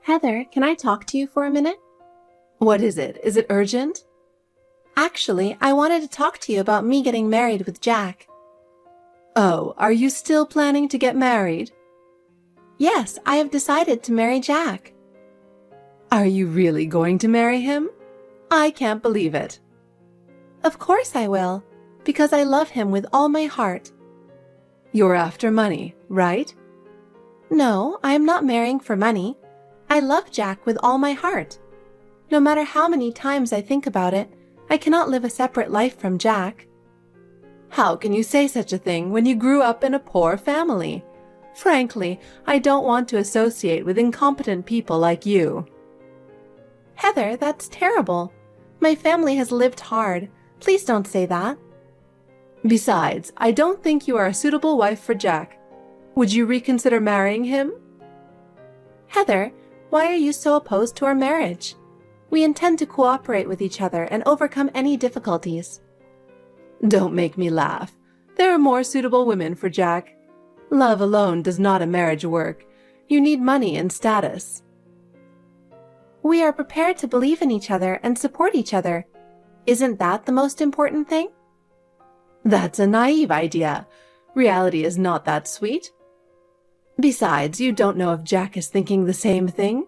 Heather, can I talk to you for a minute? What is it? Is it urgent? Actually, I wanted to talk to you about me getting married with Jack. Oh, are you still planning to get married? Yes, I have decided to marry Jack. Are you really going to marry him? I can't believe it. Of course I will, because I love him with all my heart. You're after money, right? No, I am not marrying for money. I love Jack with all my heart. No matter how many times I think about it, I cannot live a separate life from Jack. How can you say such a thing when you grew up in a poor family? Frankly, I don't want to associate with incompetent people like you. Heather, that's terrible. My family has lived hard. Please don't say that. Besides, I don't think you are a suitable wife for Jack. Would you reconsider marrying him? Heather, why are you so opposed to our marriage? We intend to cooperate with each other and overcome any difficulties. Don't make me laugh. There are more suitable women for Jack. Love alone does not a marriage work. You need money and status. We are prepared to believe in each other and support each other. Isn't that the most important thing? That's a naive idea. Reality is not that sweet. Besides, you don't know if Jack is thinking the same thing.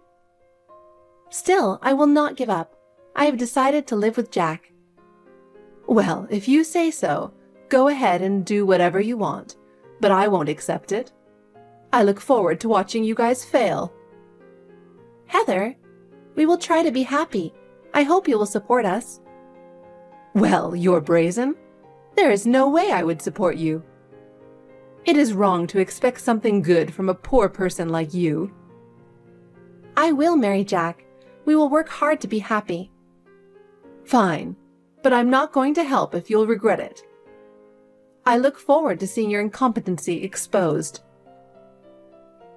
Still, I will not give up. I have decided to live with Jack. Well, if you say so, go ahead and do whatever you want, but I won't accept it. I look forward to watching you guys fail. Heather, we will try to be happy. I hope you will support us. Well, you're brazen. There is no way I would support you. It is wrong to expect something good from a poor person like you. I will marry Jack. We will work hard to be happy. Fine, but I'm not going to help if you'll regret it. I look forward to seeing your incompetency exposed.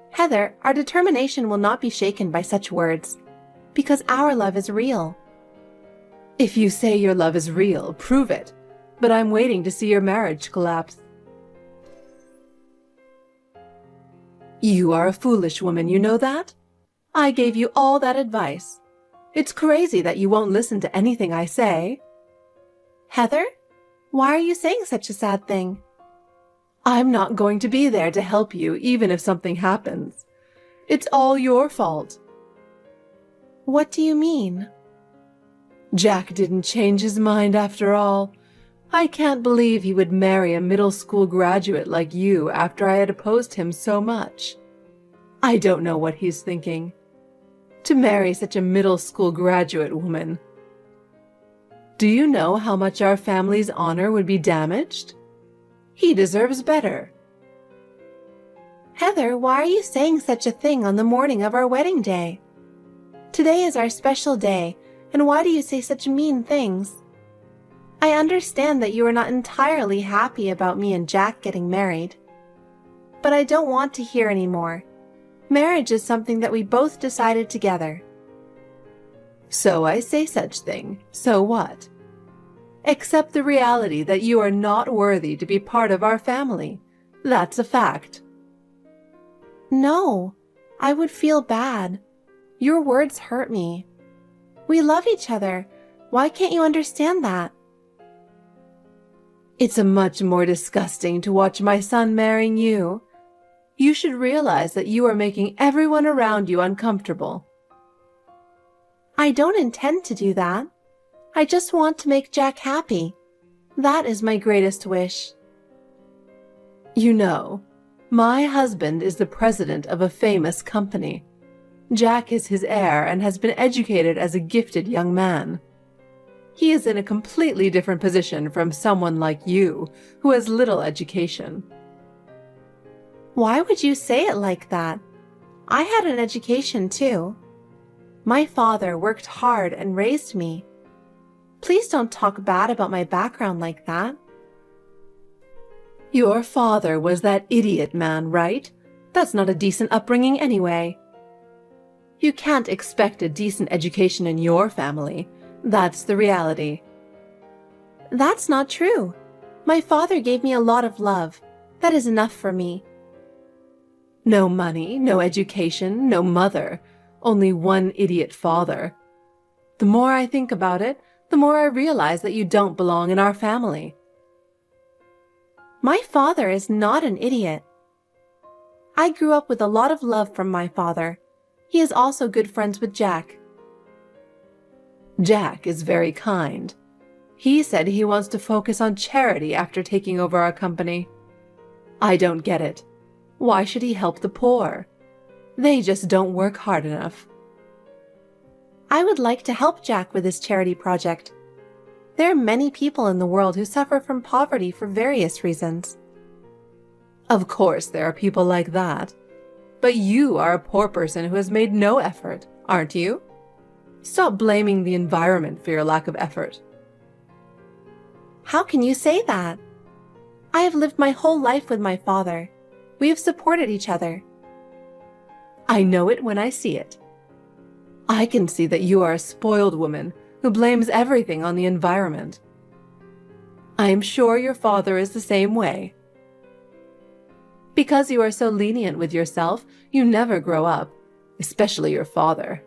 Heather, our determination will not be shaken by such words, because our love is real. If you say your love is real, prove it, but I'm waiting to see your marriage collapse. You are a foolish woman, you know that? I gave you all that advice. It's crazy that you won't listen to anything I say. Heather, why are you saying such a sad thing? I'm not going to be there to help you even if something happens. It's all your fault. What do you mean? Jack didn't change his mind after all. I can't believe he would marry a middle school graduate like you after I had opposed him so much. I don't know what he's thinking. To marry such a middle school graduate woman. Do you know how much our family's honor would be damaged? He deserves better. Heather, why are you saying such a thing on the morning of our wedding day? Today is our special day, and why do you say such mean things? I understand that you are not entirely happy about me and Jack getting married. But I don't want to hear any more. Marriage is something that we both decided together. So I say such thing. So what? Accept the reality that you are not worthy to be part of our family. That's a fact. No, I would feel bad. Your words hurt me. We love each other. Why can't you understand that? It's much more disgusting to watch my son marrying you. You should realize that you are making everyone around you uncomfortable. I don't intend to do that. I just want to make Jack happy. That is my greatest wish. You know, my husband is the president of a famous company. Jack is his heir and has been educated as a gifted young man. He is in a completely different position from someone like you, who has little education. Why would you say it like that? I had an education too. My father worked hard and raised me. Please don't talk bad about my background like that. Your father was that idiot man, right? That's not a decent upbringing anyway. You can't expect a decent education in your family. That's the reality. That's not true. My father gave me a lot of love. That is enough for me. No money, no education, no mother. only one idiot father. The more I think about it, the more I realize that you don't belong in our family. My father is not an idiot. I grew up with a lot of love from my father. He is also good friends with Jack. Jack is very kind. He said he wants to focus on charity after taking over our company. I don't get it. Why should he help the poor? They just don't work hard enough. I would like to help Jack with his charity project. There are many people in the world who suffer from poverty for various reasons. Of course, there are people like that. But you are a poor person who has made no effort, aren't you? Stop blaming the environment for your lack of effort. How can you say that? I have lived my whole life with my father. We have supported each other. I know it when I see it. I can see that you are a spoiled woman who blames everything on the environment. I am sure your father is the same way. Because you are so lenient with yourself, you never grow up, especially your father.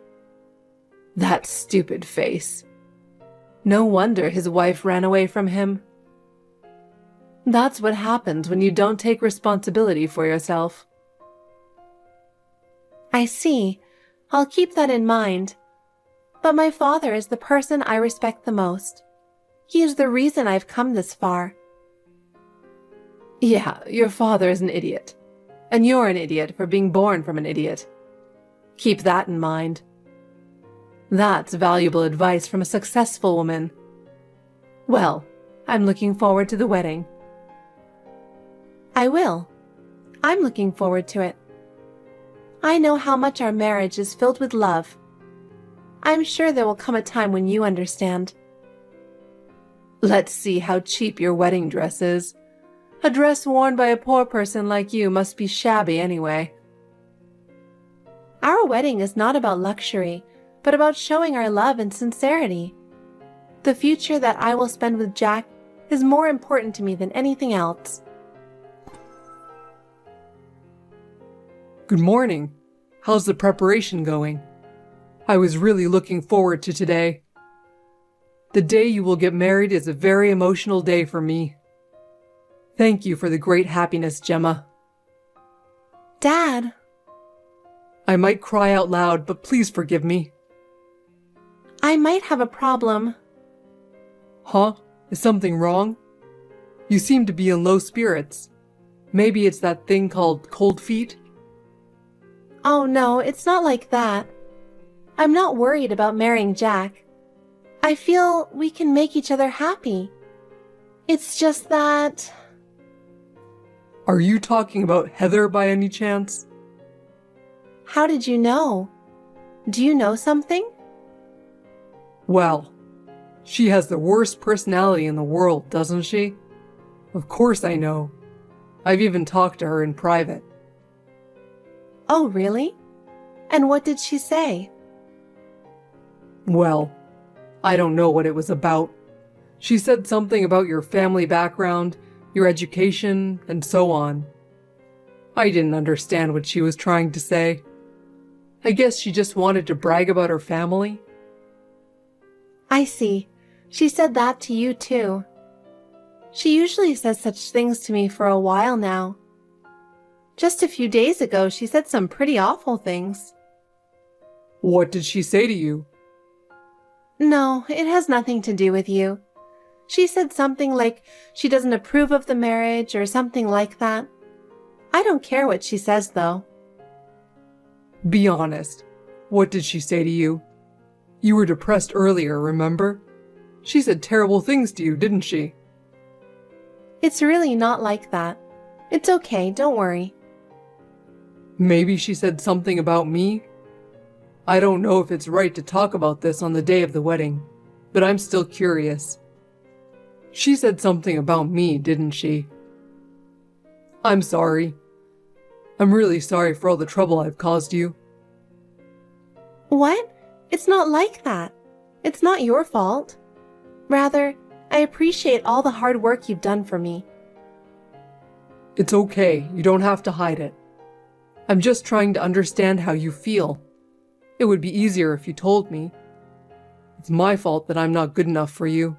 That stupid face. No wonder his wife ran away from him. That's what happens when you don't take responsibility for yourself. I see. I'll keep that in mind. But my father is the person I respect the most. He is the reason I've come this far. Yeah, your father is an idiot. And you're an idiot for being born from an idiot. Keep that in mind. That's valuable advice from a successful woman. Well, I'm looking forward to the wedding. I will. I'm looking forward to it. I know how much our marriage is filled with love. I'm sure there will come a time when you understand. Let's see how cheap your wedding dress is. A dress worn by a poor person like you must be shabby anyway. Our wedding is not about luxury, but about showing our love and sincerity. The future that I will spend with Jack is more important to me than anything else. Good morning. How's the preparation going? I was really looking forward to today. The day you will get married is a very emotional day for me. Thank you for the great happiness, Gemma. Dad! I might cry out loud, but please forgive me. I might have a problem. Huh? Is something wrong? You seem to be in low spirits. Maybe it's that thing called cold feet? Oh no, it's not like that. I'm not worried about marrying Jack. I feel we can make each other happy. It's just that... Are you talking about Heather by any chance? How did you know? Do you know something? Well, she has the worst personality in the world, doesn't she? Of course I know. I've even talked to her in private. Oh, really? And what did she say? Well, I don't know what it was about. She said something about your family background, your education, and so on. I didn't understand what she was trying to say. I guess she just wanted to brag about her family. I see. She said that to you too. She usually says such things to me for a while now. Just a few days ago, she said some pretty awful things. What did she say to you? No, it has nothing to do with you. She said something like she doesn't approve of the marriage or something like that. I don't care what she says, though. Be honest. What did she say to you? You were depressed earlier, remember? She said terrible things to you, didn't she? It's really not like that. It's okay, don't worry. Maybe she said something about me? I don't know if it's right to talk about this on the day of the wedding, but I'm still curious. She said something about me, didn't she? I'm sorry. I'm really sorry for all the trouble I've caused you. What? It's not like that. It's not your fault. Rather, I appreciate all the hard work you've done for me. It's okay, you don't have to hide it. I'm just trying to understand how you feel. It would be easier if you told me. It's my fault that I'm not good enough for you.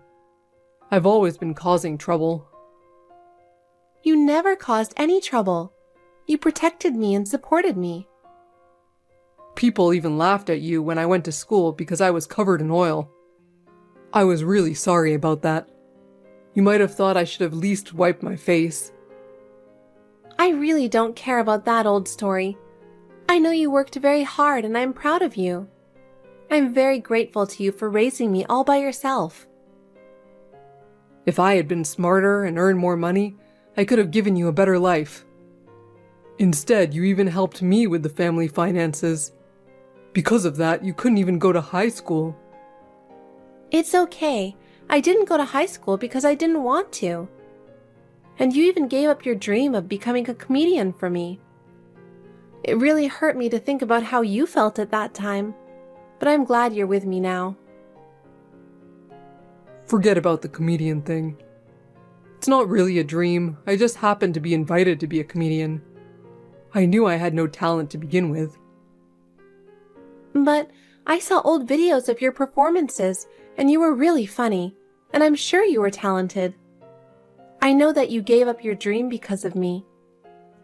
I've always been causing trouble. You never caused any trouble. You protected me and supported me. People even laughed at you when I went to school because I was covered in oil. I was really sorry about that. You might have thought I should have at least wiped my face. I really don't care about that old story. I know you worked very hard and I'm proud of you. I'm very grateful to you for raising me all by yourself. If I had been smarter and earned more money, I could have given you a better life. Instead, you even helped me with the family finances. Because of that, you couldn't even go to high school. It's okay. I didn't go to high school because I didn't want to. And you even gave up your dream of becoming a comedian for me. It really hurt me to think about how you felt at that time, but I'm glad you're with me now. Forget about the comedian thing. It's not really a dream. I just happened to be invited to be a comedian. I knew I had no talent to begin with. But I saw old videos of your performances, and you were really funny, and I'm sure you were talented. I know that you gave up your dream because of me.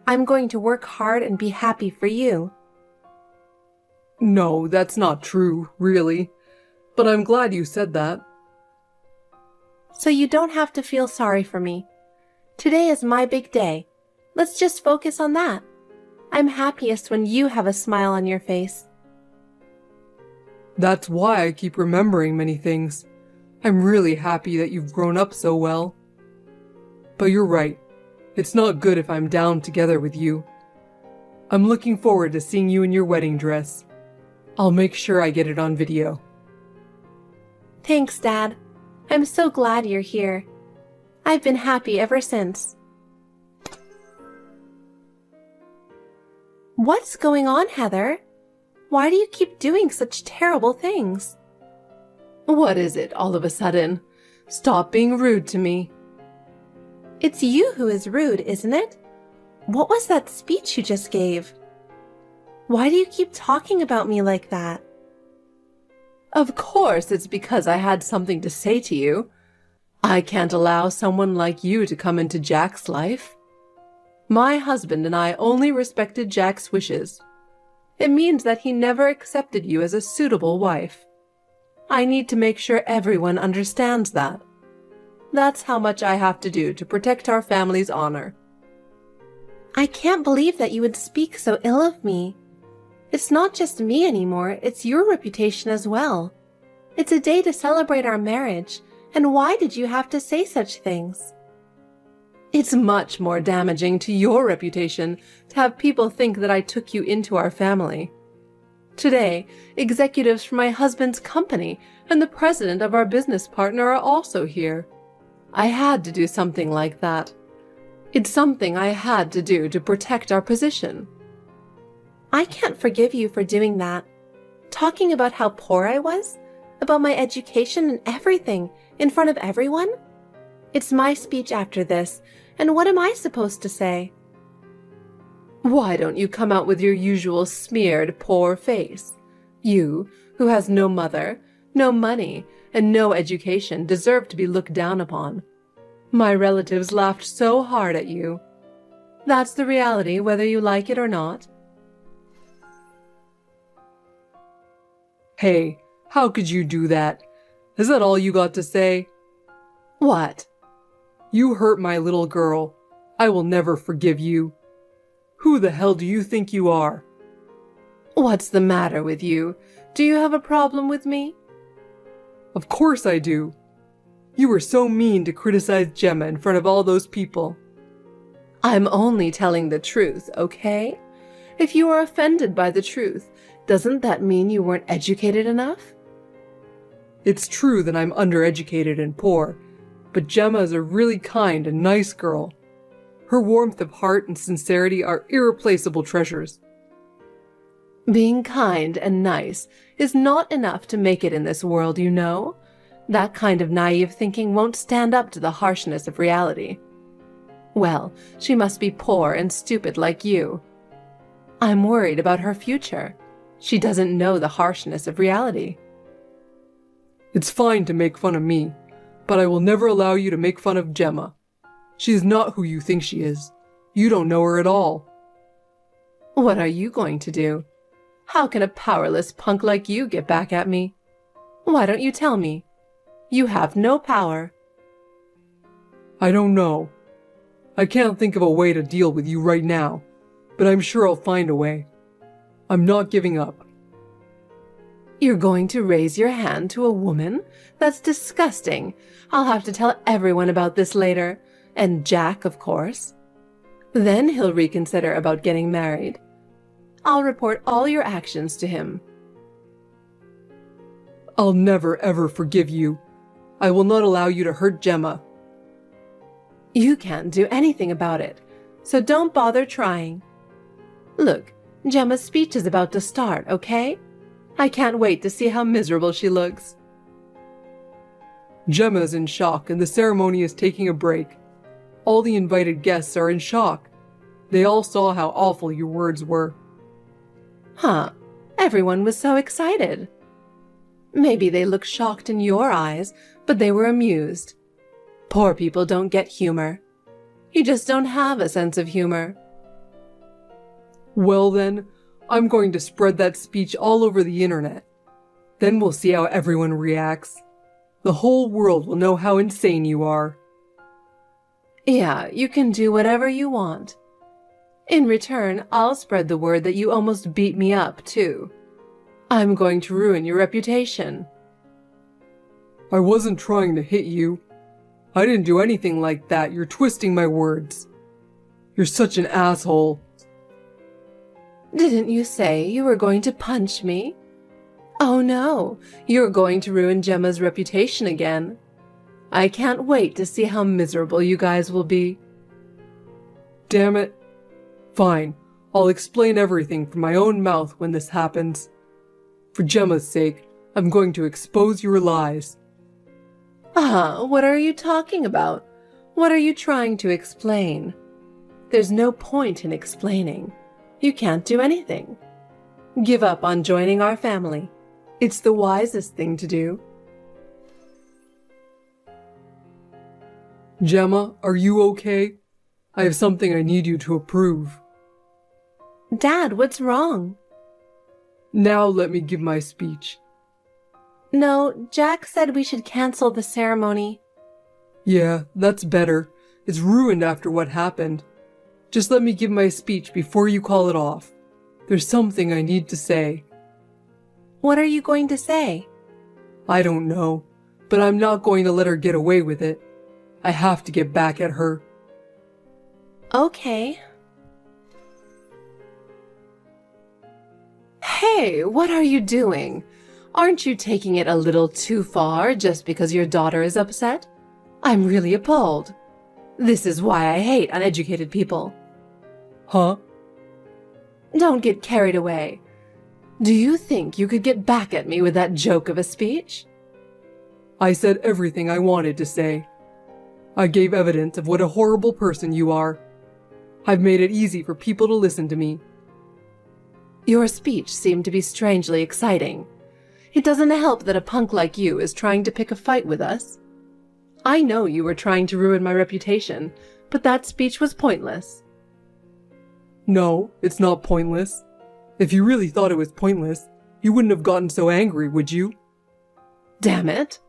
I'm going to work hard and be happy for you. No, that's not true, really. But I'm glad you said that. So you don't have to feel sorry for me. Today is my big day. Let's just focus on that. I'm happiest when you have a smile on your face. That's why I keep remembering many things. I'm really happy that you've grown up so well. But you're right. It's not good if I'm down together with you. I'm looking forward to seeing you in your wedding dress. I'll make sure I get it on video. Thanks, Dad. I'm so glad you're here. I've been happy ever since. What's going on, Heather? Why do you keep doing such terrible things? What is it all of a sudden? Stop being rude to me. It's you who is rude, isn't it? What was that speech you just gave? Why do you keep talking about me like that? Of course, it's because I had something to say to you. I can't allow someone like you to come into Jack's life. My husband and I only respected Jack's wishes. It means that he never accepted you as a suitable wife. I need to make sure everyone understands that. That's how much I have to do to protect our family's honor. I can't believe that you would speak so ill of me. It's not just me anymore, it's your reputation as well. It's a day to celebrate our marriage, and why did you have to say such things? It's much more damaging to your reputation to have people think that I took you into our family. Today, executives from my husband's company and the president of our business partner are also here. I had to do something like that. It's something I had to do to protect our position. I can't forgive you for doing that. Talking about how poor I was, about my education and everything, in front of everyone? It's my speech after this, and what am I supposed to say? Why don't you come out with your usual smeared, poor face? You, who has no mother, no money, and no education, deserve to be looked down upon. My relatives laughed so hard at you. That's the reality, whether you like it or not. Hey, how could you do that? Is that all you got to say? What? You hurt my little girl. I will never forgive you. Who the hell do you think you are? What's the matter with you? Do you have a problem with me? Of course I do. You were so mean to criticize Gemma in front of all those people. I'm only telling the truth, okay? If you are offended by the truth, doesn't that mean you weren't educated enough? It's true that I'm undereducated and poor, but Gemma is a really kind and nice girl. Her warmth of heart and sincerity are irreplaceable treasures. Being kind and nice is not enough to make it in this world, you know. That kind of naive thinking won't stand up to the harshness of reality. Well, she must be poor and stupid like you. I'm worried about her future. She doesn't know the harshness of reality. It's fine to make fun of me, but I will never allow you to make fun of Gemma. She is not who you think she is. You don't know her at all. What are you going to do? How can a powerless punk like you get back at me? Why don't you tell me? You have no power. I don't know. I can't think of a way to deal with you right now, but I'm sure I'll find a way. I'm not giving up. You're going to raise your hand to a woman? That's disgusting. I'll have to tell everyone about this later. And Jack, of course. Then he'll reconsider about getting married. I'll report all your actions to him. I'll never ever forgive you. I will not allow you to hurt Gemma. You can't do anything about it, so don't bother trying. Look, Gemma's speech is about to start, okay? I can't wait to see how miserable she looks. Gemma's in shock and the ceremony is taking a break. All the invited guests are in shock. They all saw how awful your words were. Huh, everyone was so excited. Maybe they look shocked in your eyes, but they were amused. Poor people don't get humor. You just don't have a sense of humor. Well then, I'm going to spread that speech all over the internet. Then we'll see how everyone reacts. The whole world will know how insane you are. Yeah, you can do whatever you want. In return, I'll spread the word that you almost beat me up, too. I'm going to ruin your reputation. I wasn't trying to hit you. I didn't do anything like that. You're twisting my words. You're such an asshole. Didn't you say you were going to punch me? Oh no, you're going to ruin Gemma's reputation again. I can't wait to see how miserable you guys will be. Damn it. Fine, I'll explain everything from my own mouth when this happens. For Gemma's sake, I'm going to expose your lies. What are you talking about? What are you trying to explain? There's no point in explaining. You can't do anything. Give up on joining our family. It's the wisest thing to do. Gemma, are you okay? I have something I need you to approve. Dad, what's wrong? Now let me give my speech. No, Jack said we should cancel the ceremony. Yeah, that's better. It's ruined after what happened. Just let me give my speech before you call it off. There's something I need to say. What are you going to say? I don't know, but I'm not going to let her get away with it. I have to get back at her. Okay. Hey, what are you doing? Aren't you taking it a little too far just because your daughter is upset? I'm really appalled. This is why I hate uneducated people. Huh? Don't get carried away. Do you think you could get back at me with that joke of a speech? I said everything I wanted to say. I gave evidence of what a horrible person you are. I've made it easy for people to listen to me. Your speech seemed to be strangely exciting. It doesn't help that a punk like you is trying to pick a fight with us. I know you were trying to ruin my reputation, but that speech was pointless. No, it's not pointless. If you really thought it was pointless, you wouldn't have gotten so angry, would you? Damn it.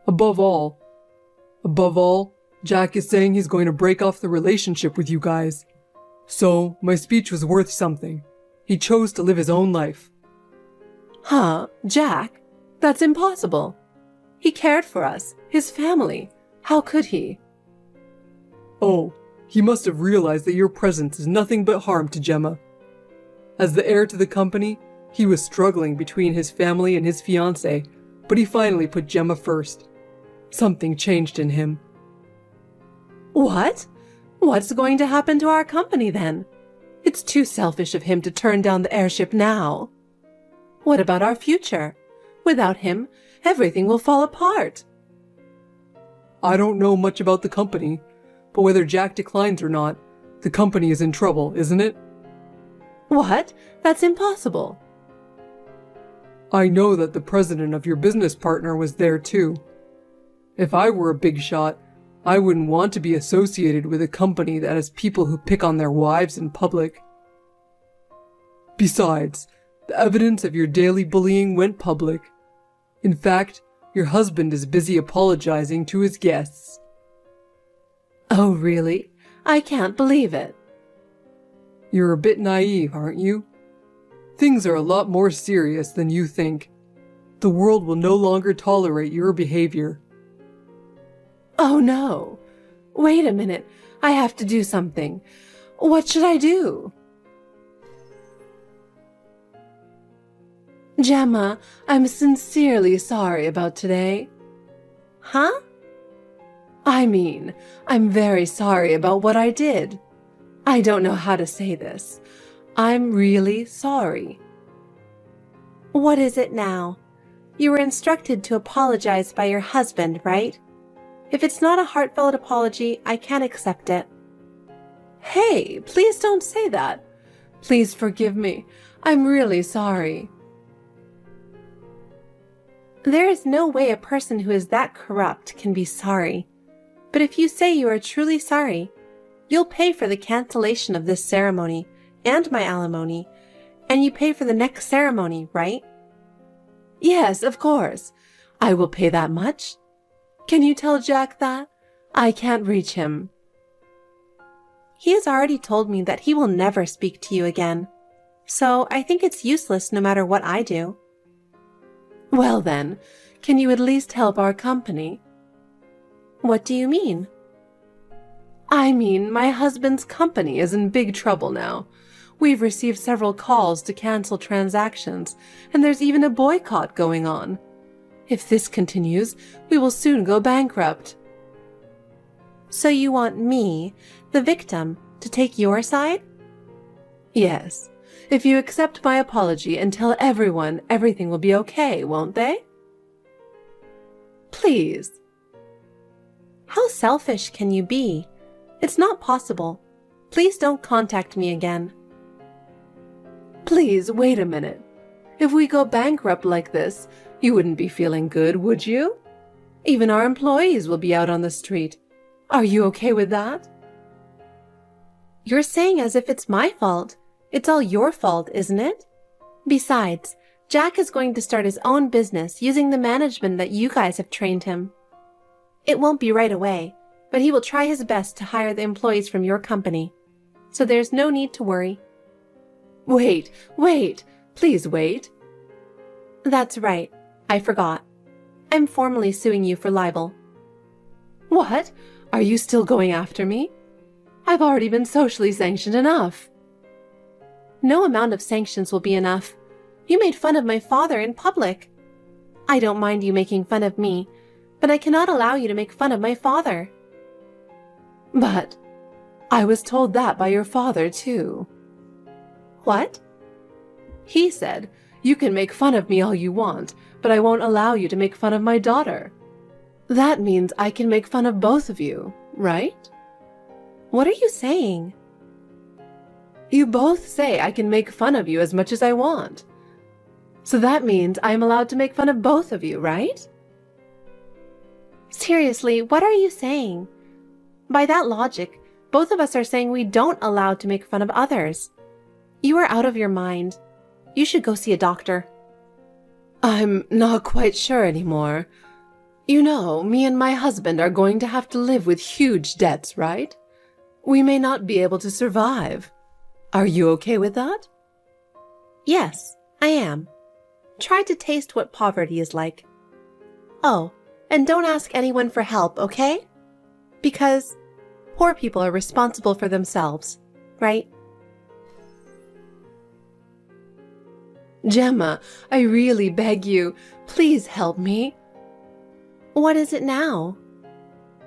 Above all, Jack is saying he's going to break off the relationship with you guys. So, my speech was worth something. He chose to live his own life. Huh, Jack? That's impossible. He cared for us, his family. How could he? Oh, he must have realized that your presence is nothing but harm to Gemma. As the heir to the company, he was struggling between his family and his fiancée, but he finally put Gemma first. Something changed in him. What? What's going to happen to our company then? It's too selfish of him to turn down the heirship now. What about our future? Without him, everything will fall apart. I don't know much about the company, but whether Jack declines or not, the company is in trouble, isn't it? What? That's impossible. I know that the president of your business partner was there too. If I were a big shot, I wouldn't want to be associated with a company that has people who pick on their wives in public. Besides, the evidence of your daily bullying went public. In fact, your husband is busy apologizing to his guests. Oh, really? I can't believe it. You're a bit naive, aren't you? Things are a lot more serious than you think. The world will no longer tolerate your behavior. Oh, no. Wait a minute. I have to do something. What should I do? Gemma, I'm sincerely sorry about today. Huh? I mean, I'm very sorry about what I did. I don't know how to say this. I'm really sorry. What is it now? You were instructed to apologize by your husband, right? If it's not a heartfelt apology, I can't accept it. Hey, please don't say that. Please forgive me. I'm really sorry. There is no way a person who is that corrupt can be sorry. But if you say you are truly sorry, you'll pay for the cancellation of this ceremony and my alimony, and you pay for the next ceremony, right? Yes, of course. I will pay that much. Can you tell Jack that? I can't reach him. He has already told me that he will never speak to you again. So I think it's useless no matter what I do. Well then, can you at least help our company? What do you mean? I mean, my husband's company is in big trouble now. We've received several calls to cancel transactions, and there's even a boycott going on. If this continues, we will soon go bankrupt. So you want me, the victim, to take your side? Yes. If you accept my apology and tell everyone, everything will be okay, won't they? Please. How selfish can you be? It's not possible. Please don't contact me again. Please, wait a minute. If we go bankrupt like this, you wouldn't be feeling good, would you? Even our employees will be out on the street. Are you okay with that? You're saying as if it's my fault. It's all your fault, isn't it? Besides, Jack is going to start his own business using the management that you guys have trained him. It won't be right away, but he will try his best to hire the employees from your company. So there's no need to worry. Wait. Please wait. That's right. I forgot. I'm formally suing you for libel. What? Are you still going after me? I've already been socially sanctioned enough. No amount of sanctions will be enough. You made fun of my father in public. I don't mind you making fun of me, but I cannot allow you to make fun of my father. But I was told that by your father, too. What? He said, you can make fun of me all you want, but I won't allow you to make fun of my daughter. That means I can make fun of both of you, right? What are you saying? You both say I can make fun of you as much as I want. So that means I am allowed to make fun of both of you, right? Seriously, what are you saying? By that logic, both of us are saying we don't allow to make fun of others. You are out of your mind. You should go see a doctor. I'm not quite sure anymore. You know, me and my husband are going to have to live with huge debts, right? We may not be able to survive. Are you okay with that? Yes, I am. Try to taste what poverty is like. Oh, and don't ask anyone for help, okay? Because poor people are responsible for themselves, right? Gemma, I really beg you, please help me. What is it now?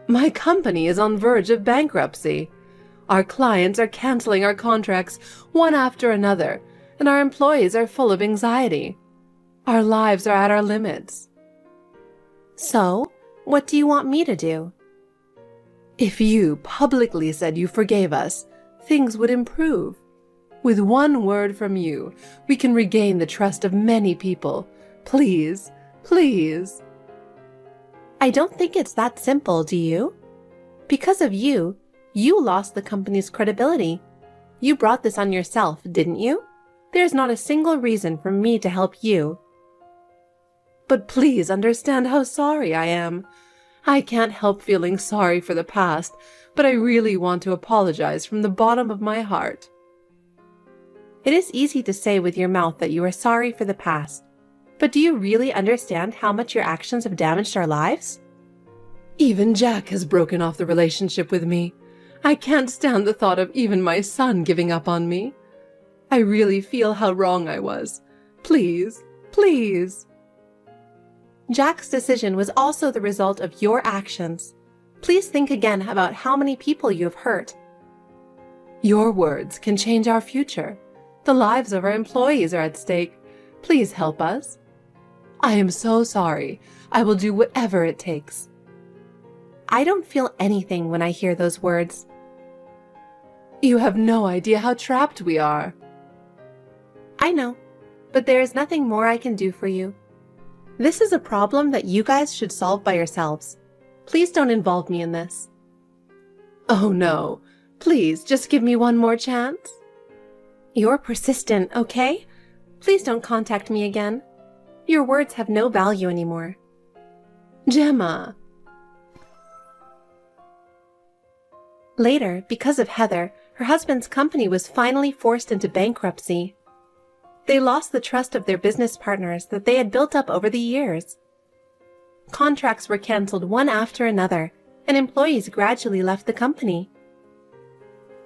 My company is on verge of bankruptcy. Our clients are canceling our contracts one after another, and our employees are full of anxiety. Our lives are at our limits. So, what do you want me to do? If you publicly said you forgave us, things would improve. With one word from you, we can regain the trust of many people. Please, please. I don't think it's that simple, do you? Because of you, you lost the company's credibility. You brought this on yourself, didn't you? There's not a single reason for me to help you. But please understand how sorry I am. I can't help feeling sorry for the past, but I really want to apologize from the bottom of my heart. It is easy to say with your mouth that you are sorry for the past, but do you really understand how much your actions have damaged our lives? Even Jack has broken off the relationship with me. I can't stand the thought of even my son giving up on me. I really feel how wrong I was. Please, please. Jack's decision was also the result of your actions. Please think again about how many people you have hurt. Your words can change our future. The lives of our employees are at stake. Please help us. I am so sorry. I will do whatever it takes. I don't feel anything when I hear those words. You have no idea how trapped we are. I know, but there is nothing more I can do for you. This is a problem that you guys should solve by yourselves. Please don't involve me in this. Oh no, please just give me one more chance. You're persistent, okay? Please don't contact me again. Your words have no value anymore. Gemma. Later, because of Heather, her husband's company was finally forced into bankruptcy. They lost the trust of their business partners that they had built up over the years. Contracts were canceled one after another, and employees gradually left the company.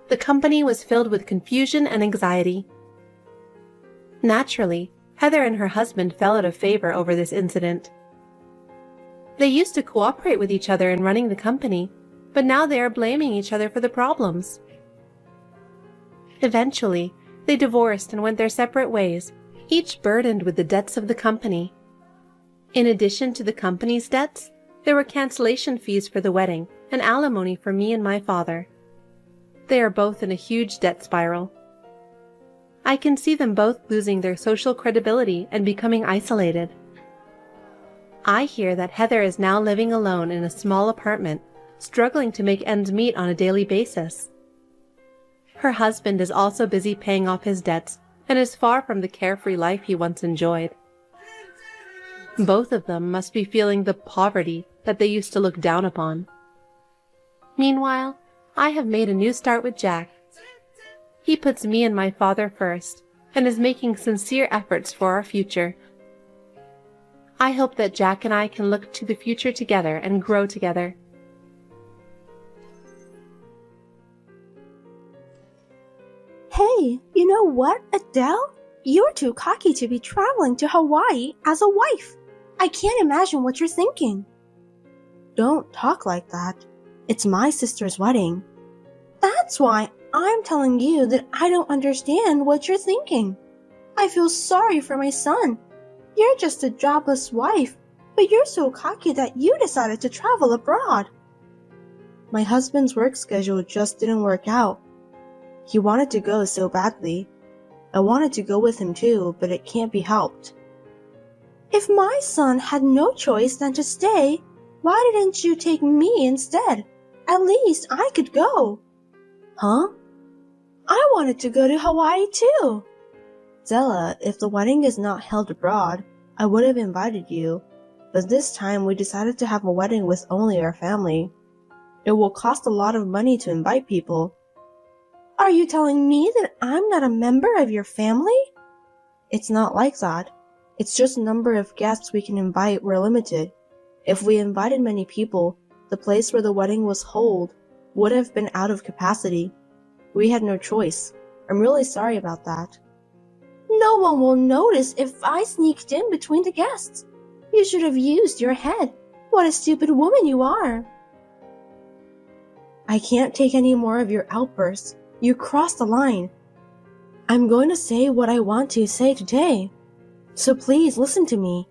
The company was filled with confusion and anxiety. Naturally, Heather and her husband fell out of favor over this incident. They used to cooperate with each other in running the company, but now they are blaming each other for the problems. Eventually, they divorced and went their separate ways, each burdened with the debts of the company. In addition to the company's debts, there were cancellation fees for the wedding and alimony for me and my father. They are both in a huge debt spiral. I can see them both losing their social credibility and becoming isolated. I hear that Heather is now living alone in a small apartment, struggling to make ends meet on a daily basis. Her husband is also busy paying off his debts and is far from the carefree life he once enjoyed. Both of them must be feeling the poverty that they used to look down upon. Meanwhile, I have made a new start with Jack. He puts me and my father first and is making sincere efforts for our future. I hope that Jack and I can look to the future together and grow together. Hey, you know what, Adele? You're too cocky to be traveling to Hawaii as a wife. I can't imagine what you're thinking. Don't talk like that. It's my sister's wedding. That's why I'm telling you that I don't understand what you're thinking. I feel sorry for my son. You're just a jobless wife, but you're so cocky that you decided to travel abroad. My husband's work schedule just didn't work out. He wanted to go so badly. I wanted to go with him too, but it can't be helped. If my son had no choice than to stay, why didn't you take me instead? At least I could go. Huh? I wanted to go to Hawaii too. Zella, if the wedding is not held abroad, I would have invited you. But this time we decided to have a wedding with only our family. It will cost a lot of money to invite people. Are you telling me that I'm not a member of your family? It's not like that. It's just the number of guests we can invite were limited. If we invited many people, the place where the wedding was held would have been out of capacity. We had no choice. I'm really sorry about that. No one will notice if I sneaked in between the guests. You should have used your head. What a stupid woman you are. I can't take any more of your outbursts. You crossed the line. I'm going to say what I want to say today. So please listen to me.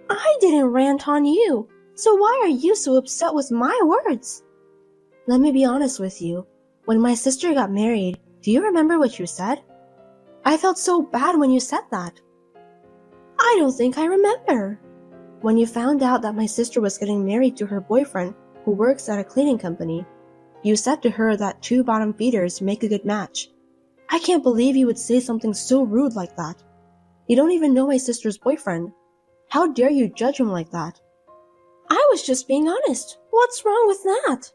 I didn't rant on you, so why are you so upset with my words? Let me be honest with you. When my sister got married, do you remember what you said? I felt so bad when you said that. I don't think I remember. When you found out that my sister was getting married to her boyfriend, who works at a cleaning company, you said to her that two bottom feeders make a good match. I can't believe you would say something so rude like that. You don't even know my sister's boyfriend. How dare you judge him like that? I was just being honest. What's wrong with that?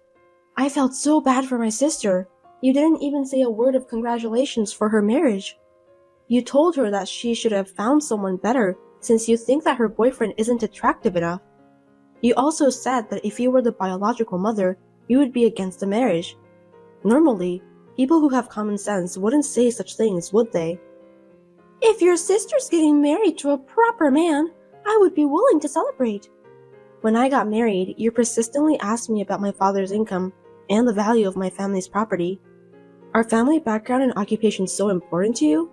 I felt so bad for my sister. You didn't even say a word of congratulations for her marriage. You told her that she should have found someone better since you think that her boyfriend isn't attractive enough. You also said that if you were the biological mother, you would be against the marriage. Normally, people who have common sense wouldn't say such things, would they? If your sister's getting married to a proper man, I would be willing to celebrate. When I got married, you persistently asked me about my father's income and the value of my family's property. Are family background and occupation so important to you?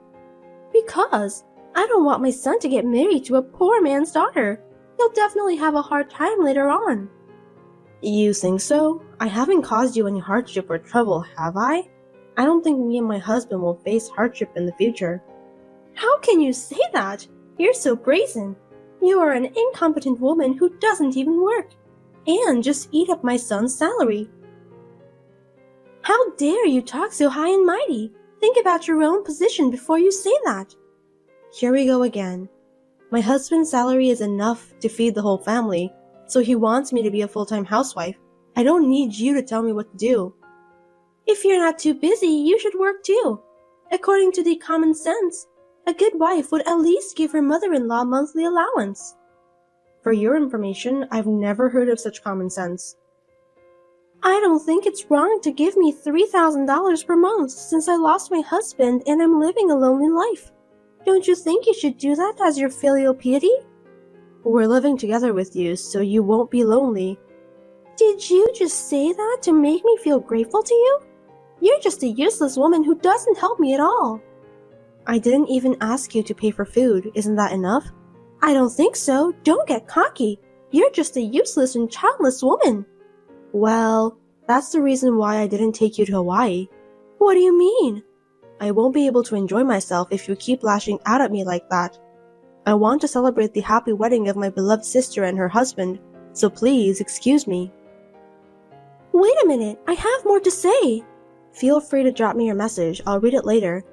Because I don't want my son to get married to a poor man's daughter. He'll definitely have a hard time later on. You think so? I haven't caused you any hardship or trouble, have I? I don't think me and my husband will face hardship in the future. How can you say that? You're so brazen. You are an incompetent woman who doesn't even work, and just eat up my son's salary. How dare you talk so high and mighty? Think about your own position before you say that. Here we go again. My husband's salary is enough to feed the whole family, so he wants me to be a full-time housewife. I don't need you to tell me what to do. If you're not too busy, you should work too. According to the common sense, a good wife would at least give her mother-in-law monthly allowance. For your information, I've never heard of such common sense. I don't think it's wrong to give me $3,000 per month since I lost my husband and I'm living a lonely life. Don't you think you should do that as your filial piety? We're living together with you, so you won't be lonely. Did you just say that to make me feel grateful to you? You're just a useless woman who doesn't help me at all. I didn't even ask you to pay for food. Isn't that enough? I don't think so. Don't get cocky. You're just a useless and childless woman. Well, that's the reason why I didn't take you to Hawaii. What do you mean? I won't be able to enjoy myself if you keep lashing out at me like that. I want to celebrate the happy wedding of my beloved sister and her husband, so please excuse me. Wait a minute, I have more to say. Feel free to drop me your message. I'll read it later.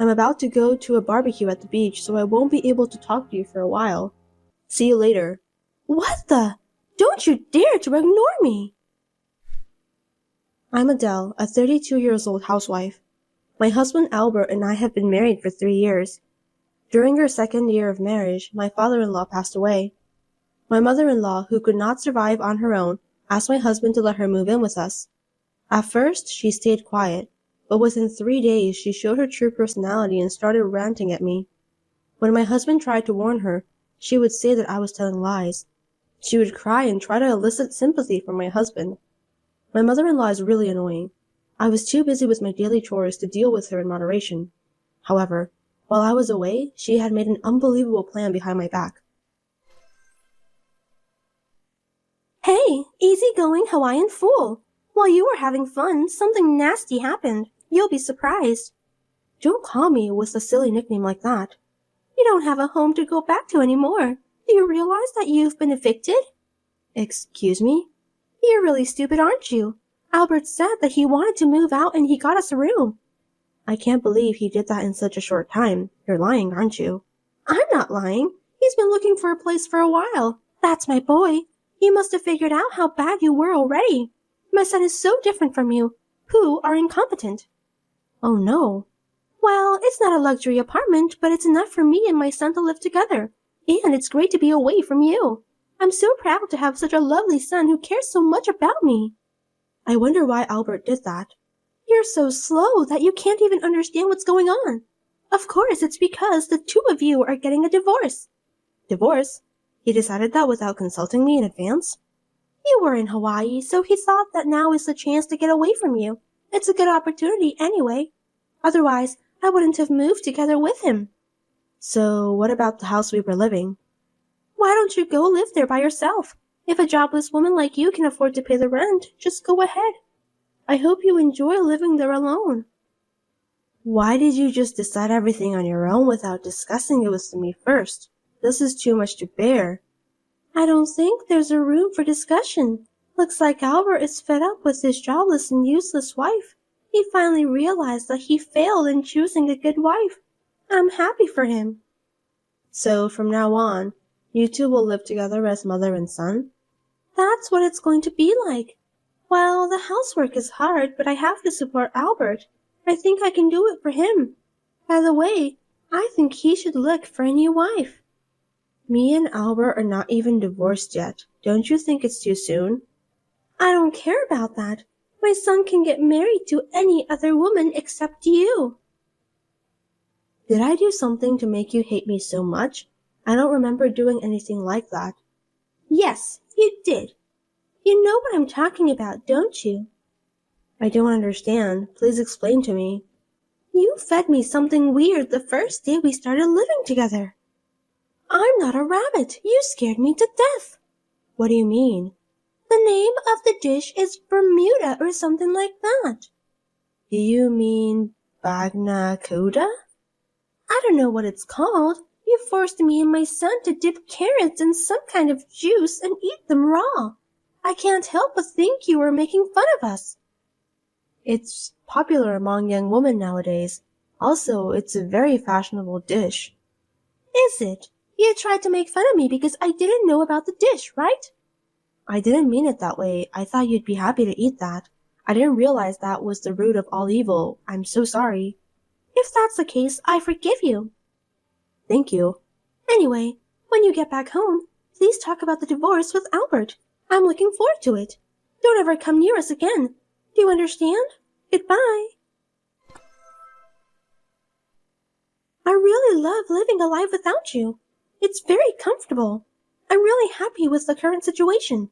I'm about to go to a barbecue at the beach, so I won't be able to talk to you for a while. See you later. What the? Don't you dare to ignore me! I'm Adele, a 32-year-old housewife. My husband Albert and I have been married for 3 years. During our second year of marriage, my father-in-law passed away. My mother-in-law, who could not survive on her own, asked my husband to let her move in with us. At first, she stayed quiet, but within 3 days she showed her true personality and started ranting at me. When my husband tried to warn her, she would say that I was telling lies. She would cry and try to elicit sympathy from my husband. My mother-in-law is really annoying. I was too busy with my daily chores to deal with her in moderation. However, while I was away, she had made an unbelievable plan behind my back. Hey, easygoing Hawaiian fool! While you were having fun, something nasty happened. You'll be surprised. Don't call me with a silly nickname like that. You don't have a home to go back to anymore. Do you realize that you've been evicted? Excuse me? You're really stupid, aren't you? Albert said that he wanted to move out and he got us a room. I can't believe he did that in such a short time. You're lying, aren't you? I'm not lying. He's been looking for a place for a while. That's my boy. He must have figured out how bad you were already. My son is so different from you, who are incompetent. Oh no. Well, it's not a luxury apartment, but it's enough for me and my son to live together. And it's great to be away from you. I'm so proud to have such a lovely son who cares so much about me. I wonder why Albert did that. You're so slow that you can't even understand what's going on. Of course, it's because the two of you are getting a divorce. Divorce? He decided that without consulting me in advance? You were in Hawaii, so he thought that now is the chance to get away from you. It's a good opportunity anyway. Otherwise, I wouldn't have moved together with him. So, what about the house we were living? Why don't you go live there by yourself? If a jobless woman like you can afford to pay the rent, just go ahead. I hope you enjoy living there alone. Why did you just decide everything on your own without discussing it with me first? This is too much to bear. I don't think there's a room for discussion. Looks like Albert is fed up with his jobless and useless wife. He finally realized that he failed in choosing a good wife. I'm happy for him. So from now on, you two will live together as mother and son? That's what it's going to be like. Well, the housework is hard, but I have to support Albert. I think I can do it for him. By the way, I think he should look for a new wife. Me and Albert are not even divorced yet. Don't you think it's too soon? I don't care about that. My son can get married to any other woman except you. Did I do something to make you hate me so much? I don't remember doing anything like that. Yes, you did. You know what I'm talking about, don't you? I don't understand. Please explain to me. You fed me something weird the first day we started living together. I'm not a rabbit. You scared me to death. What do you mean? The name of the dish is Bermuda or something like that. Do you mean Bagna Coda? I don't know what it's called. You forced me and my son to dip carrots in some kind of juice and eat them raw. I can't help but think you were making fun of us. It's popular among young women nowadays. Also, it's a very fashionable dish. Is it? You tried to make fun of me because I didn't know about the dish, right? I didn't mean it that way. I thought you'd be happy to eat that. I didn't realize that was the root of all evil. I'm so sorry. If that's the case, I forgive you. Thank you. Anyway, when you get back home, please talk about the divorce with Albert. I'm looking forward to it. Don't ever come near us again. Do you understand? Goodbye. I really love living a life without you. It's very comfortable. I'm really happy with the current situation.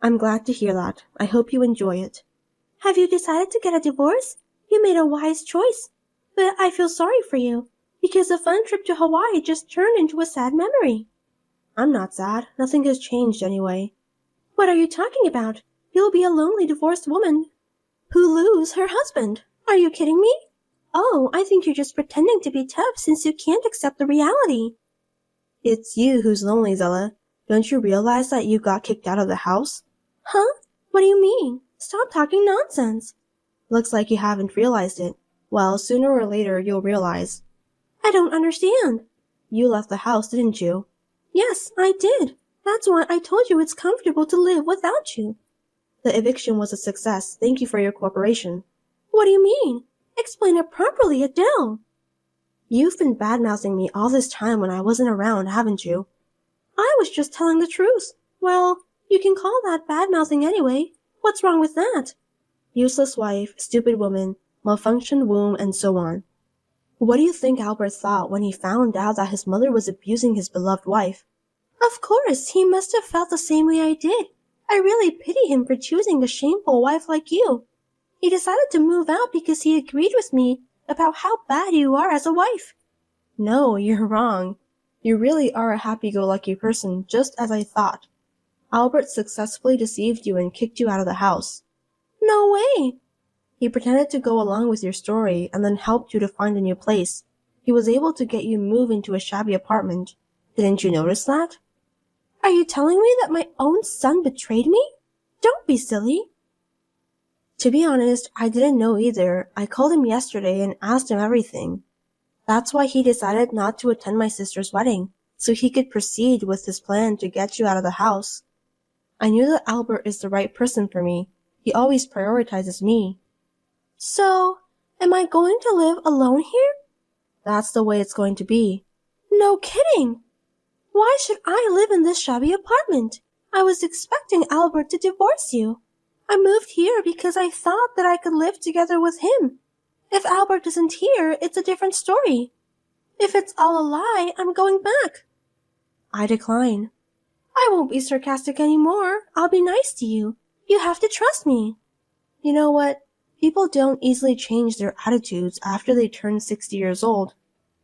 I'm glad to hear that. I hope you enjoy it. Have you decided to get a divorce? You made a wise choice. But I feel sorry for you, because a fun trip to Hawaii just turned into a sad memory. I'm not sad. Nothing has changed anyway. What are you talking about? You'll be a lonely divorced woman who lose her husband. Are you kidding me? Oh, I think you're just pretending to be tough since you can't accept the reality. It's you who's lonely, Zella. Don't you realize that you got kicked out of the house? Huh? What do you mean? Stop talking nonsense. Looks like you haven't realized it. Well, sooner or later you'll realize. I don't understand. You left the house, didn't you? Yes, I did. That's why I told you it's comfortable to live without you. The eviction was a success. Thank you for your cooperation. What do you mean? Explain it properly, Adele. You've been bad-mouthing me all this time when I wasn't around, haven't you? I was just telling the truth. Well, you can call that bad-mouthing anyway. What's wrong with that? Useless wife, stupid woman, malfunctioned womb, and so on. What do you think Albert thought when he found out that his mother was abusing his beloved wife? Of course, he must have felt the same way I did. I really pity him for choosing a shameful wife like you. He decided to move out because he agreed with me about how bad you are as a wife. No, you're wrong. You really are a happy-go-lucky person, just as I thought. Albert successfully deceived you and kicked you out of the house. No way! He pretended to go along with your story and then helped you to find a new place. He was able to get you moved into a shabby apartment. Didn't you notice that? Are you telling me that my own son betrayed me? Don't be silly. To be honest, I didn't know either. I called him yesterday and asked him everything. That's why he decided not to attend my sister's wedding, so he could proceed with his plan to get you out of the house. I knew that Albert is the right person for me. He always prioritizes me. So, am I going to live alone here? That's the way it's going to be. No kidding! Why should I live in this shabby apartment? I was expecting Albert to divorce you. I moved here because I thought that I could live together with him. If Albert isn't here, it's a different story. If it's all a lie, I'm going back. I decline. I won't be sarcastic anymore. I'll be nice to you. You have to trust me. You know what? People don't easily change their attitudes after they turn 60 years old.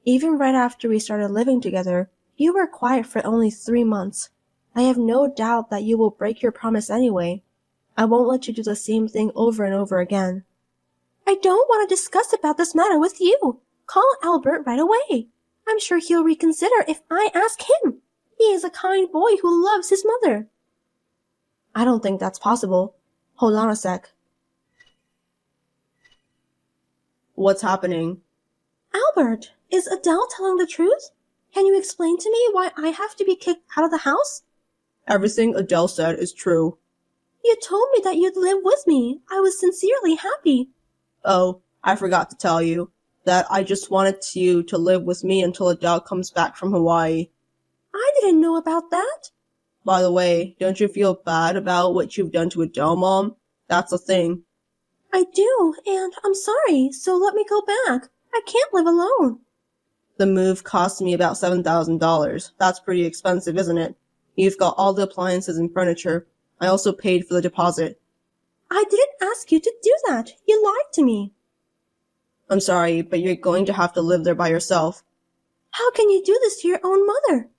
Even right after we started living together, you were quiet for only 3 months. I have no doubt that you will break your promise anyway. I won't let you do the same thing over and over again. I don't want to discuss about this matter with you. Call Albert right away. I'm sure he'll reconsider if I ask him. He is a kind boy who loves his mother. I don't think that's possible. Hold on a sec. What's happening? Albert, is Adele telling the truth? Can you explain to me why I have to be kicked out of the house? Everything Adele said is true. You told me that you'd live with me. I was sincerely happy. Oh, I forgot to tell you that I just wanted you to live with me until Adele comes back from Hawaii. I didn't know about that. By the way, don't you feel bad about what you've done to Adele, Mom? That's the thing. I do, and I'm sorry, so let me go back. I can't live alone. The move cost me about $7,000. That's pretty expensive, isn't it? You've got all the appliances and furniture. I also paid for the deposit. I didn't ask you to do that. You lied to me. I'm sorry, but you're going to have to live there by yourself. How can you do this to your own mother?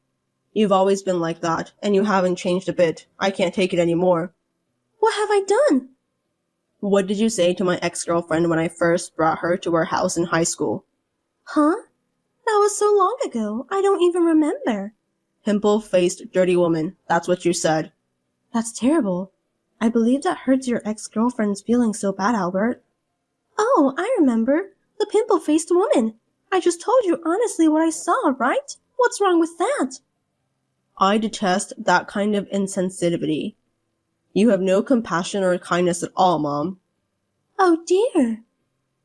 You've always been like that, and you haven't changed a bit. I can't take it anymore. What have I done? What did you say to my ex-girlfriend when I first brought her to our house in high school? Huh? That was so long ago, I don't even remember. Pimple-faced dirty woman, that's what you said. That's terrible. I believe that hurts your ex-girlfriend's feelings so bad, Albert. Oh, I remember. The pimple-faced woman. I just told you honestly what I saw, right? What's wrong with that? I detest that kind of insensitivity. You have no compassion or kindness at all, Mom. Oh dear.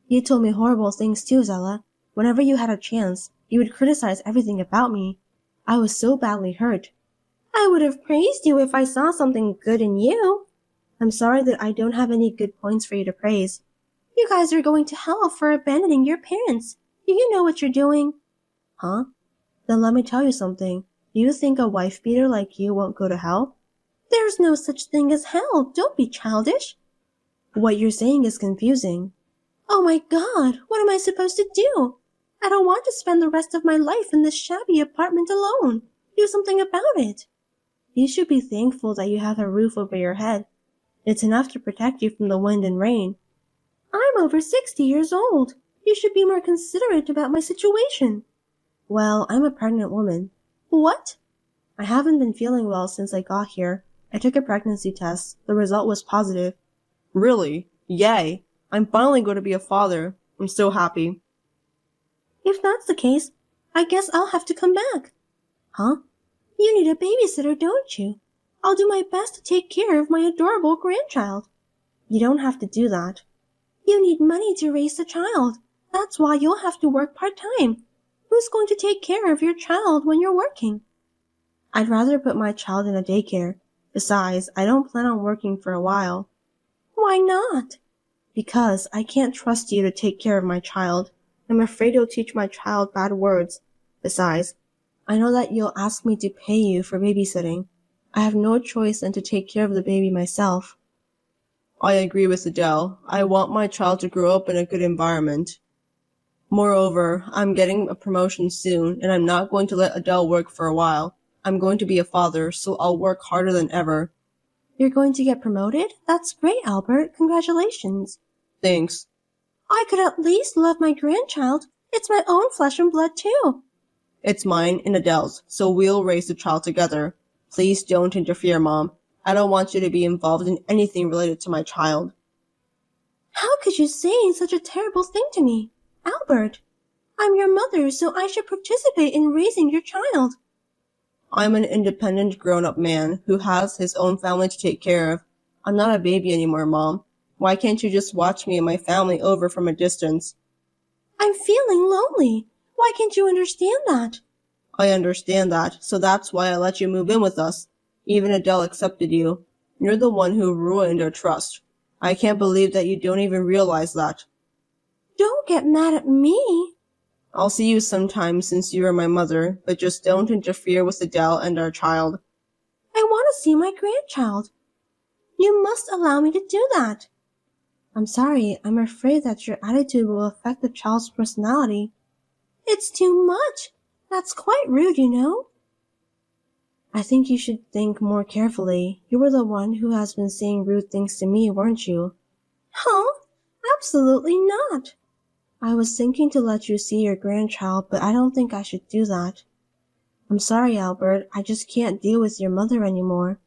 You told me horrible things too, Zella. Whenever you had a chance, you would criticize everything about me. I was so badly hurt. I would have praised you if I saw something good in you. I'm sorry that I don't have any good points for you to praise. You guys are going to hell for abandoning your parents. Do you know what you're doing? Huh? Then let me tell you something. Do you think a wife-beater like you won't go to hell? There's no such thing as hell. Don't be childish. What you're saying is confusing. Oh my God, what am I supposed to do? I don't want to spend the rest of my life in this shabby apartment alone. Do something about it. You should be thankful that you have a roof over your head. It's enough to protect you from the wind and rain. I'm over 60 years old. You should be more considerate about my situation. Well, I'm a pregnant woman. What? I haven't been feeling well since I got here. I took a pregnancy test. The result was positive. Really? Yay. I'm finally going to be a father. I'm so happy. If that's the case, I guess I'll have to come back. Huh? You need a babysitter, don't you? I'll do my best to take care of my adorable grandchild. You don't have to do that. You need money to raise the child. That's why you'll have to work part-time. Who's going to take care of your child when you're working? I'd rather put my child in a daycare. Besides, I don't plan on working for a while. Why not? Because I can't trust you to take care of my child. I'm afraid you'll teach my child bad words. Besides, I know that you'll ask me to pay you for babysitting. I have no choice than to take care of the baby myself. I agree with Adele. I want my child to grow up in a good environment. Moreover, I'm getting a promotion soon, and I'm not going to let Adele work for a while. I'm going to be a father, so I'll work harder than ever. You're going to get promoted? That's great, Albert. Congratulations. Thanks. I could at least love my grandchild. It's my own flesh and blood, too. It's mine and Adele's, so we'll raise the child together. Please don't interfere, Mom. I don't want you to be involved in anything related to my child. How could you say such a terrible thing to me? Albert, I'm your mother, so I should participate in raising your child. I'm an independent grown-up man who has his own family to take care of. I'm not a baby anymore, Mom. Why can't you just watch me and my family over from a distance? I'm feeling lonely. Why can't you understand that? I understand that, so that's why I let you move in with us. Even Adele accepted you. You're the one who ruined our trust. I can't believe that you don't even realize that. Don't get mad at me. I'll see you sometime since you are my mother, but just don't interfere with Adele and our child. I want to see my grandchild. You must allow me to do that. I'm sorry, I'm afraid that your attitude will affect the child's personality. It's too much. That's quite rude, you know. I think you should think more carefully. You were the one who has been saying rude things to me, weren't you? Huh? I Absolutely not. I was thinking to let you see your grandchild, but I don't think I should do that. I'm sorry, Albert. I just can't deal with your mother anymore.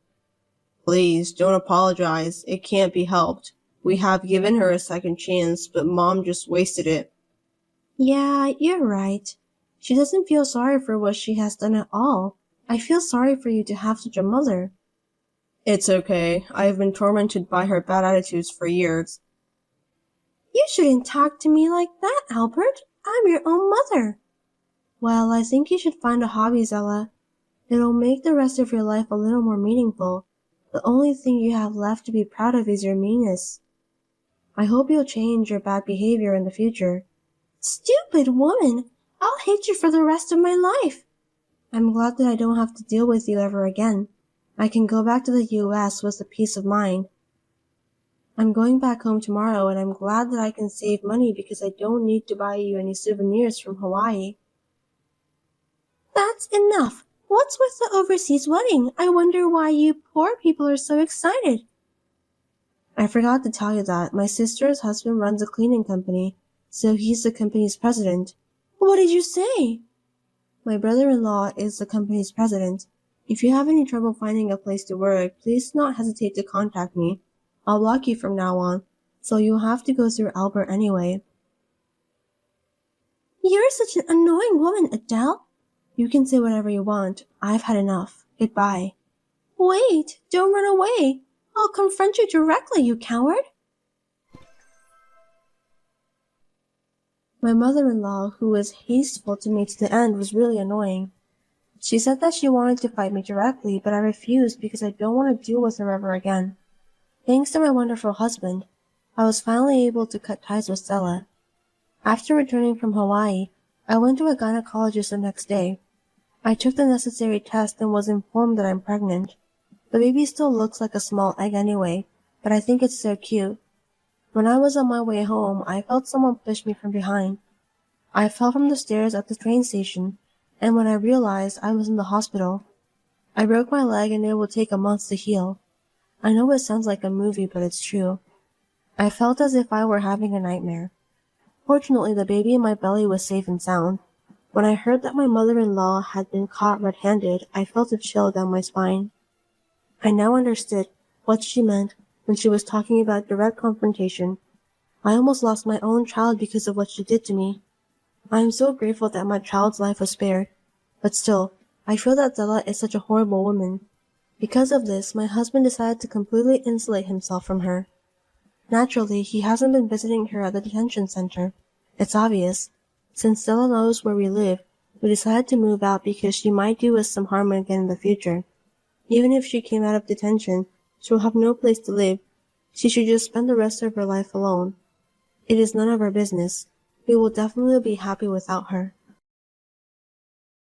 Please, don't apologize. It can't be helped. We have given her a second chance, but Mom just wasted it. Yeah, you're right. She doesn't feel sorry for what she has done at all. I feel sorry for you to have such a mother. It's okay. I have been tormented by her bad attitudes for years. You shouldn't talk to me like that, Albert. I'm your own mother. Well, I think you should find a hobby, Zella. It'll make the rest of your life a little more meaningful. The only thing you have left to be proud of is your meanness. I hope you'll change your bad behavior in the future. Stupid woman! I'll hate you for the rest of my life. I'm glad that I don't have to deal with you ever again. I can go back to the U.S. with a peace of mind. I'm going back home tomorrow, and I'm glad that I can save money because I don't need to buy you any souvenirs from Hawaii. That's enough. What's with the overseas wedding? I wonder why you poor people are so excited. I forgot to tell you that my sister's husband runs a cleaning company, so he's the company's president. What did you say? My brother-in-law is the company's president. If you have any trouble finding a place to work, please do not hesitate to contact me. I'll block you from now on, so you'll have to go through Albert anyway. You're such an annoying woman, Adele. You can say whatever you want. I've had enough. Goodbye. Wait, don't run away. I'll confront you directly, you coward. My mother-in-law, who was hasteful to me to the end, was really annoying. She said that she wanted to fight me directly, but I refused because I don't want to deal with her ever again. Thanks to my wonderful husband, I was finally able to cut ties with Stella. After returning from Hawaii, I went to a gynecologist the next day. I took the necessary test and was informed that I'm pregnant. The baby still looks like a small egg anyway, but I think it's so cute. When I was on my way home, I felt someone push me from behind. I fell from the stairs at the train station, and when I realized I was in the hospital, I broke my leg and it will take a month to heal. I know it sounds like a movie, but it's true. I felt as if I were having a nightmare. Fortunately, the baby in my belly was safe and sound. When I heard that my mother-in-law had been caught red-handed, I felt a chill down my spine. I now understood what she meant when she was talking about direct confrontation. I almost lost my own child because of what she did to me. I am so grateful that my child's life was spared. But still, I feel that Zella is such a horrible woman. Because of this, my husband decided to completely insulate himself from her. Naturally, he hasn't been visiting her at the detention center. It's obvious. Since Stella knows where we live, we decided to move out because she might do us some harm again in the future. Even if she came out of detention, she'll have no place to live. She should just spend the rest of her life alone. It is none of our business. We will definitely be happy without her.